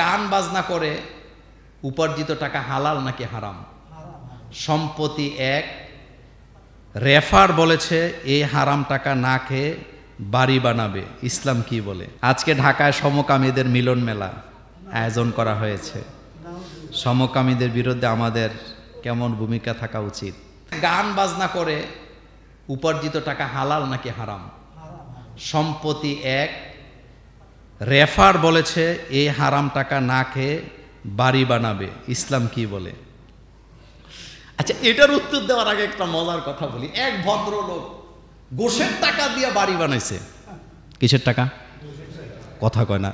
গান বাজনা করে উপার্জিত টাকা হালাল নাকি হারাম? সম্পত্তি এক, রেফার বলেছে এই হারাম টাকা না খেয়ে বাড়ি বানাবে। ইসলাম কি বলে? আজকে ঢাকায় সমকামীদের মিলন মেলা আয়োজন করা হয়েছে। সমকামীদের বিরুদ্ধে আমাদের কেমন ভূমিকা থাকা উচিত? গান বাজনা করে উপার্জিত টাকা হালাল নাকি হারাম? সম্পত্তি এক, রেফার বলেছে এই হারাম টাকা না খেয়ে বাড়ি বানাবে। ইসলাম কি বলে? আচ্ছা, এটার উত্তর দেওয়ার আগে একটা মজার কথা বলি। এক ভদ্রলোক গোশের টাকা দিয়ে বাড়ি বানাইছে। কিসের টাকা? কথা কয় না।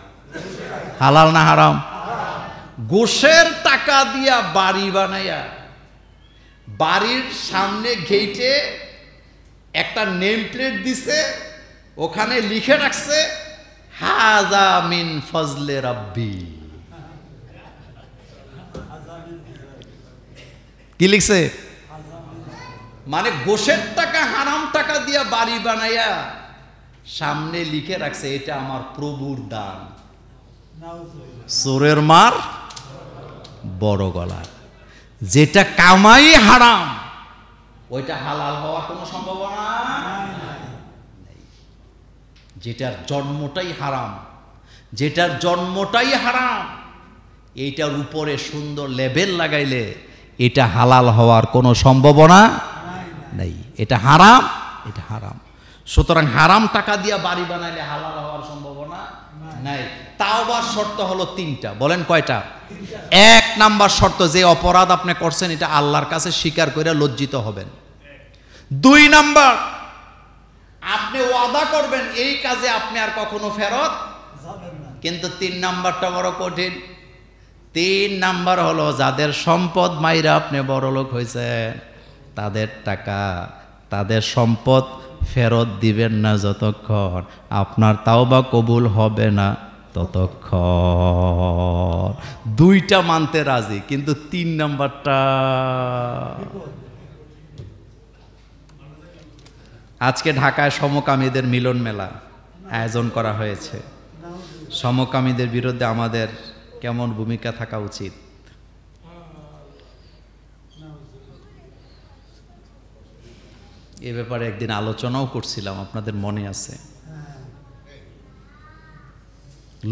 হালাল না হারাম? গোশের টাকা দিয়া বাড়ি বানাইয়া বাড়ির সামনে গেটে একটা নেম প্লেট দিছে, ওখানে লিখে রাখছে হাযা মিন ফজলে রাব্বি। কি লিখছে? মানে গোশের টাকা হারাম টাকা দিয়া বাড়ি বানাইয়া সামনে লিখে রাখছে এটা আমার প্রভুর দান। চোরের মার বড় গলা। যেটা কামাই হারাম ওইটা হালাল হওয়ার কোনো সম্ভাবনা নেই। যেটার জন্মটাই হারাম, যেটার জন্মটাই হারাম, এইটার উপরে সুন্দর লেবেল লাগাইলে এটা হালাল হওয়ার কোনো সম্ভাবনা নেই। এটা হারাম, এটা হারাম। সুতরাং হারাম টাকা দিয়া বাড়ি বানাইলে হালাল হওয়ার সম্ভাবনা নাই। তাওবার শর্ত হলো তিনটা। বলেন কয়টা? এক নাম্বার শর্ত, যে অপরাধ আপনি করছেন এটা আল্লাহর কাছে স্বীকার করে লজ্জিত হবেন। দুই নাম্বার, আপনি ওয়াদা করবেন এই কাজে আপনি আর কখনো ফেরত যাবেন না। কিন্তু তিন নাম্বারটা বড় কঠিন। তিন নাম্বার হলো যাদের সম্পদ মাইরা আপনি বড়লোক হয়েছেন তাদের টাকা, তাদের সম্পদ ফেরত দিবেন না যতক্ষণ আপনার তাওবা কবুল হবে না ততক্ষণ। দুইটা মানতে রাজি, কিন্তু তিন নাম্বারটা। আজকে ঢাকায় সমকামীদের মিলন মেলা আয়োজন করা হয়েছে। সমকামীদের বিরুদ্ধে আমাদের কেমন ভূমিকা থাকা উচিত? এ ব্যাপারে একদিন আলোচনাও করছিলাম, আপনাদের মনে আছে।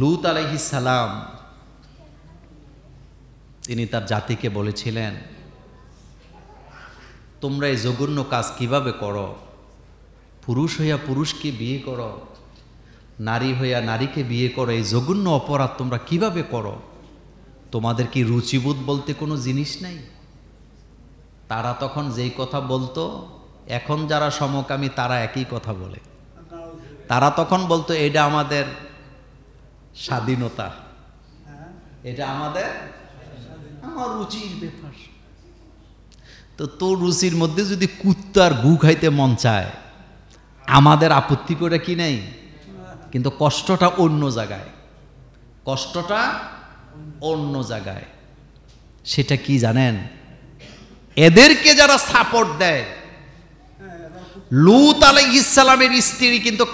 লূত আলাইহিস সালাম তিনি তার জাতিকে বলেছিলেন, তোমরা এই জঘন্য কাজ কিভাবে করো? পুরুষ হইয়া পুরুষকে বিয়ে করো, নারী হইয়া নারীকে বিয়ে করো, এই জঘন্য অপরাধ তোমরা কিভাবে করো? তোমাদের কি রুচিবোধ বলতে কোনো জিনিস নাই? তারা তখন যেই কথা বলতো, এখন যারা সমকামী তারা একই কথা বলে। তারা তখন বলতো এটা আমাদের স্বাধীনতা, এটা আমার রুচির ব্যাপার। তো তোর রুচির মধ্যে যদি কুত্তার গু খাইতে মন চায় আমাদের আপত্তি করে কি নেই, কিন্তু কষ্টটা অন্য জায়গায়, কষ্টটা অন্য জায়গায়। সেটা কি জানেন? এদেরকে যারা সাপোর্ট দেয়, লূত আলাইহিস সালামের স্ত্রী কিন্তু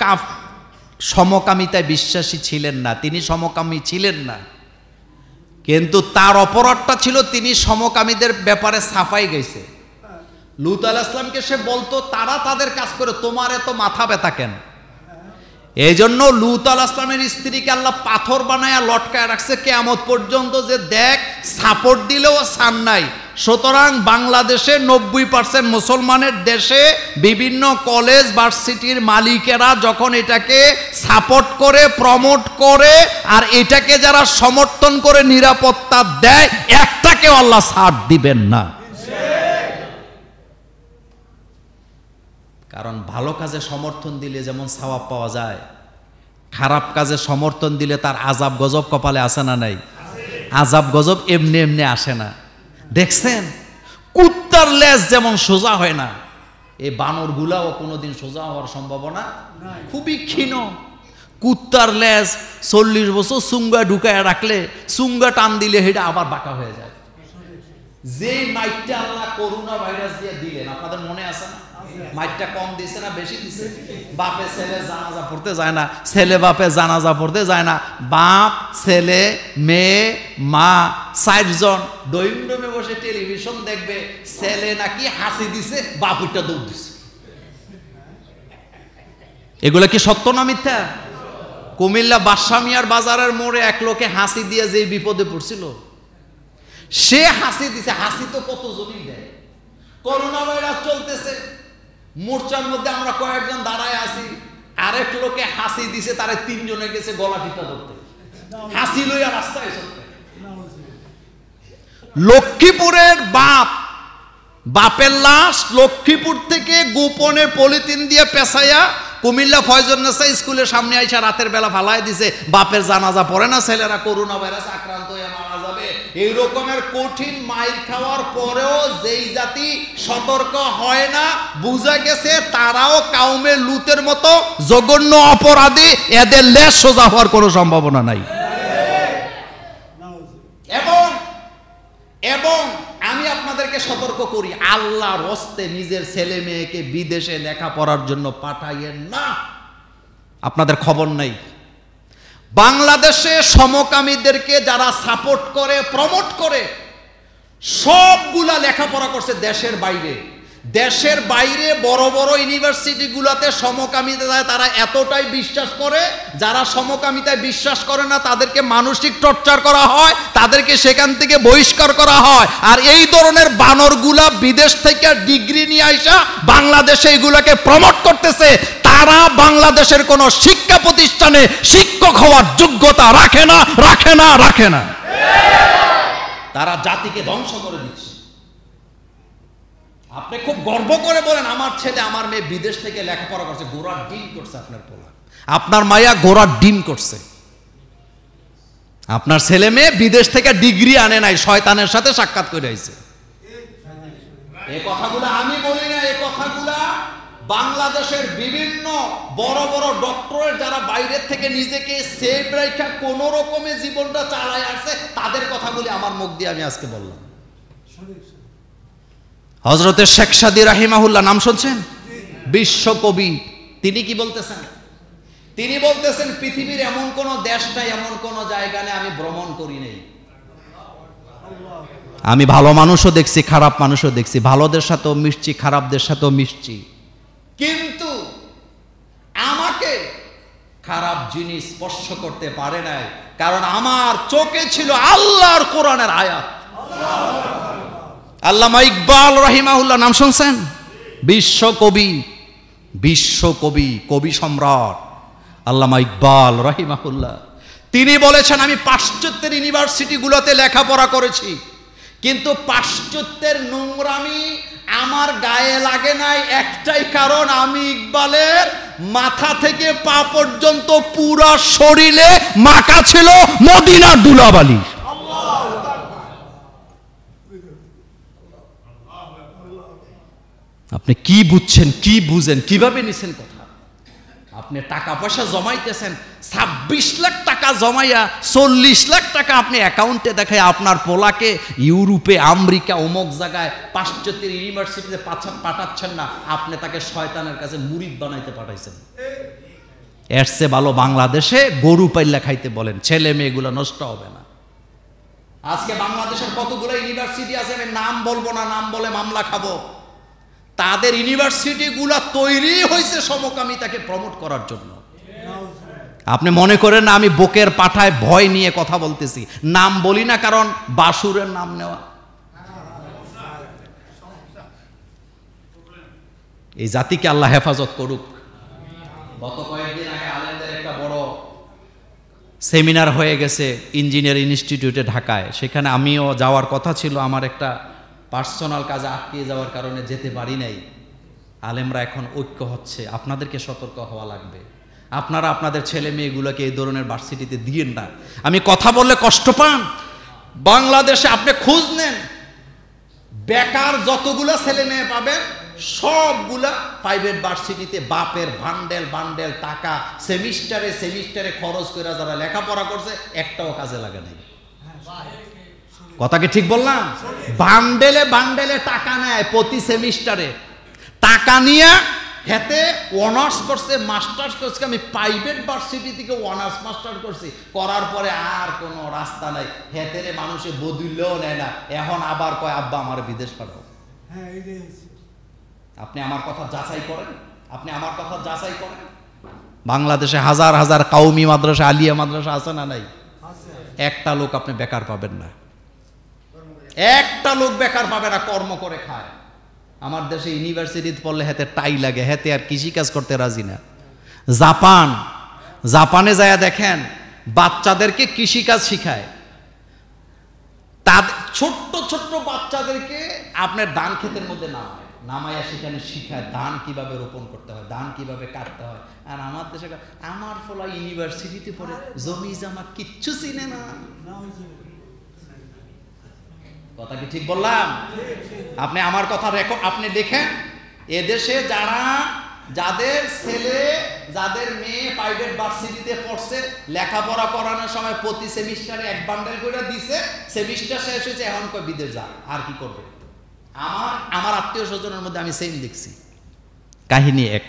সমকামিতায় বিশ্বাসী ছিলেন না, তিনি সমকামী ছিলেন না, কিন্তু তার অপরাধটা ছিল তিনি সমকামীদের ব্যাপারে সাফাই গেছে। লূত আলাইহিস সালামকে সে বলতো তারা তাদের কাজ করে, তোমার এত মাথা ব্যথা কেন? এই জন্য লূত আলাইহিস সালামের স্ত্রীকে আল্লাহ পাথর বানায়া লটকায় রাখছে কিয়ামত পর্যন্ত, যে দেখ সাপোর্ট দিলেও ছাড় নাই। সুতরাং বাংলাদেশে 90% মুসলমানের দেশে বিভিন্ন কলেজ ভার্সিটির মালিকেরা যখন এটাকে সাপোর্ট করে, প্রমোট করে, আর এটাকে যারা সমর্থন করে নিরাপত্তা দেয়, একটাকেও আল্লাহ ছাড় দিবেন না। কারণ ভালো কাজে সমর্থন দিলে যেমন সওয়াব পাওয়া যায়, খারাপ কাজে সমর্থন দিলে তার আযাব গজব কপালে আসে না নাই? আযাব গজব এমনি এমনি আসে না। দেখছেন, কুত্তার লেজ যেমন সোজা হয় না, এই বানরগুলাও কোনোদিন সোজা হওয়ার সম্ভাবনা খুবই ক্ষীণ। কুত্তার লেজ 40 বছর সুঙ্গা ঢুকায় রাখলে, সুঙ্গা টান দিলে সেটা আবার বাঁকা হয়ে যায়। যে মাইকটা আল্লাহ করোনা ভাইরাস দিয়ে দিলেন, আপনাদের মনে আছে না? মাইরটা কম দিছে না বেশি দিছে? বাপে ছেলে জানাজা পড়তে যায় না, ছেলে বাপে জানাজা পড়তে যায় না, বাপ ছেলে মেয়ে মা 4 জন ড্রয়িং রুমে বসে টেলিভিশন দেখবে, ছেলে নাকি হাসি দিছে, বাপুরটা দৌড় দিছে। এগুলা কি সত্য না মিথ্যা? কুমিল্লা বাদশা মিয়ার বাজারের মোড়ে এক লোকে হাসি দিয়ে যে বিপদে পড়ছিল, সে হাসি দিছে। হাসি তো কতজনই দেয়। করোনা ভাইরাস চলতেছে, মোর্চার মধ্যে আমরা কয়েকজন দাঁড়ায় আছি, আরেক লোকে হাসি দিছে, তারে 3 জনে গেছে গলা টিপা ধরতে, হাসি লইয়া রাস্তায় চলতে। লক্ষ্মীপুরের বাপের লাশ লক্ষ্মীপুর থেকে গোপনে পলিথিন দিয়ে পেঁচাইয়া কুমিল্লা ফয়জুন্নেসা স্কুলের সামনে আইসা রাতের বেলা ফালায় দিছে। বাপের জানাজা পড়ে না, ছেলেরা করোনা ভাইরাস আক্রান্ত হয়ে মারা যাবে। এই রকমের কঠিন মাইর খাওয়ার পরেও যেই জাতি সতর্ক হয় না, বুঝা গেছে তারাও কাউমে লুতের মতো জঘন্য অপরাধী, এদের লেজ সোজা হওয়ার কোনো সম্ভাবনা নাই। এবং আমি আপনাদেরকে সতর্ক করি, আল্লাহর হস্তে নিজের ছেলে মেয়েকে বিদেশে লেখাপড়ার জন্য পাঠাইয়েন না। আপনাদের খবর নেই, বাংলাদেশে সমকামীদেরকে যারা সাপোর্ট করে প্রমোট করে সবগুলা লেখাপড়া করছে দেশের বাইরে। দেশের বাইরে বড় বড় ইউনিভার্সিটিগুলোতে সমকামিতায় তারা এতটাই বিশ্বাস করে, যারা সমকামিতায় বিশ্বাস করে না তাদেরকে মানসিক টর্চার করা হয়, তাদেরকে সেখান থেকে বহিষ্কার করা হয়। আর এই ধরনের বানরগুলা বিদেশ থেকে ডিগ্রি নিয়ে আইসা বাংলাদেশে এগুলাকে প্রমোট করতেছে। তারা বাংলাদেশের কোনো শিক্ষা প্রতিষ্ঠানে শিক্ষক হওয়ার যোগ্যতা রাখে না। তারা জাতিকে ধ্বংস করে দিচ্ছে। আপনি খুব গর্ব করে বলেন আমার ছেলে আমার মেয়ে বিদেশ থেকে লেখাপড়া করছে, ঘোড়ার ডিম করছে আপনার পোলা, আপনার মাইয়া ঘোড়ার ডিম করছে। আপনার ছেলে মেয়ে বিদেশ থেকে ডিগ্রি আনে নাই, শয়তানের সাথে সাক্ষাৎ করে আইছে। এই কথাগুলো আমি বলি না, এই কথাগুলা বাংলাদেশের বিভিন্ন বড় বড় ডক্টরের যারা বাইরের থেকে নিজেকে সেভ রাখা কোন রকমে জীবনটা চালায় আসছে, তাদের কথাগুলি আমার মুখ দিয়ে আমি আজকে বললাম। হযরতে শেখ সাদী রাহিমাহুল্লাহ নাম শুনছেন? বিশ্বকবি। তিনি কি বলতেছেন? তিনি বলতেছেন পৃথিবীর এমন কোন দেশ নাই, এমন কোন জায়গা নেই আমি ভ্রমণ করি নাই। আমি ভালো মানুষও দেখছি, খারাপ মানুষও দেখছি, ভালোদের সাথেও মিশছি, খারাপদের সাথেও মিশছি, কিন্তু আমাকে খারাপ জিনিস স্পর্শ করতে পারে নাই, কারণ আমার চোখে ছিল আল্লাহর কোরআনের আয়াত। আল্লামা ইকবাল রাহিমাহুল্লাহ নাম শুনছেন? বিশ্বকবি, কবি সম্রাট আল্লামা ইকবাল রাহিমাহুল্লাহ। তিনি বলেছেন আমি পাশ্চাত্যের ইউনিভার্সিটিগুলোতে লেখাপড়া করেছি, কিন্তু পাশ্চাত্যের নোংরামি আমার গায়ে লাগে নাই একটাই কারণ, আমি ইকবালের মাথা থেকে পা পর্যন্ত পুরো শরীরে মাখা ছিল মদিনার ধুলাবালি। আপনি কি বুঝছেন, কি বুঝেন, কিভাবে নিছেন কথা? আপনি টাকা পয়সা জমাইতেছেন, 26 লাখ টাকা জমাইয়া 40 লাখ টাকা আপনি অ্যাকাউন্টে দেখায় আপনার পোলাকে ইউরোপে আমেরিকা অমুক জায়গায় পাশ্চাত্যের ইউনিভার্সিটিতে পাঠাচ্ছেন না, আপনি তাকে শয়তানের কাছে মুরিদ বানাইতে পাঠাইছেন। এর চেয়ে ভালো বাংলাদেশে গরু পাইল্লা খাইতে বলেন, ছেলে মেয়েগুলো নষ্ট হবে না। আজকে বাংলাদেশের কতগুলো ইউনিভার্সিটি আছে, আমি নাম বলবো না, নাম বলে মামলা খাবো। তাদের ইউনিভার্সিটিগুলো তৈরি হয়েছে সমকামিতাকে প্রমোট করার জন্য। আপনি মনে করেন না আমি বুকের পাঠায় ভয় নিয়ে কথা বলতেছি? নাম বলি না কারণ বাসুরের নাম নেওয়া। এই জাতিকে আল্লাহ হেফাজত করুক। গত কয়েকদিন আগে আলেমদের একটা বড় সেমিনার হয়ে গেছে ইঞ্জিনিয়ার ইনস্টিটিউটে ঢাকায়, সেখানে আমিও যাওয়ার কথা ছিল, আমার একটা পার্সোনাল কাজে আটকে যাওয়ার কারণে যেতে পারি নাই। আলেমরা এখন ঐক্য হচ্ছে, আপনাদেরকে সতর্ক হওয়া লাগবে। আপনারা আপনাদের ছেলে মেয়েগুলোকে এই ধরনের ভার্সিটিতে দিয়েন না। আমি কথা বললে কষ্ট পান, বাংলাদেশে আপনি খোঁজ নেন, বেকার যতগুলো ছেলে মেয়ে পাবেন সবগুলা প্রাইভেট ভার্সিটিতে বাপের বান্ডেল টাকা সেমিস্টারে খরচ করে যারা লেখাপড়া করছে একটাও কাজে লাগে নাই। কথা কি ঠিক বললাম? বান্ডেলে টাকা নেয় প্রতি সেমিস্টারে, টাকা নিয়ে হেতে অনার্স করছে, মাস্টার্স করছে। আমি প্রাইভেট ভার্সিটি থেকে অনার্স মাস্টার করছি, করার পরে আর কোনো রাস্তা নাই, হেতেরে মানুষে বদুললেও নেয় না। এখন আবার কয় আব্বা আমার বিদেশ পাঠাও। আপনি আমার কথা যাচাই করেন, আপনি আমার কথা যাচাই করেন। বাংলাদেশে হাজার হাজার কাউমি মাদ্রাসা, আলিয়া মাদ্রাসা আছে না নাই? একটা লোক আপনি বেকার পাবেন না, একটা লোক বেকার পাবে না, কর্ম করে খায়। আমার দেশে ইউনিভার্সিটিতে পড়লে হাতে টাই লাগে, হাতে আর কৃষিকাজ করতে রাজি না। জাপানে যায় দেখেন বাচ্চাদেরকে কৃষিকাজ শিখায়, তাদের ছোট্ট ছোট্ট বাচ্চাদেরকে আপনার ধান ক্ষেতের মধ্যে নামাইয়া সেখানে শিখায় ধান কিভাবে রোপণ করতে হয়, ধান কিভাবে কাটতে হয়। আর আমার দেশে আমার ফলা ইউনিভার্সিটিতে পড়ে জমি জামা কিচ্ছু চিনে না। কথা কি ঠিক বললাম? আপনি আমার কথা আপনি দেখেন, এদেশে যাদের ছেলে যাদের মেয়ে প্রাইভেট ভার্সিটিতে পড়ছে, লেখাপড়া করানোর সময় প্রতি সেমিস্টারে এক বান্ডেল করে দিছে, সেমিস্টার শেষ হয়েছে, এখন কয় বিদেশ যা, আর কি করবে। আমার আত্মীয় স্বজনের মধ্যে আমি সেম দেখছি, কাহিনী এক।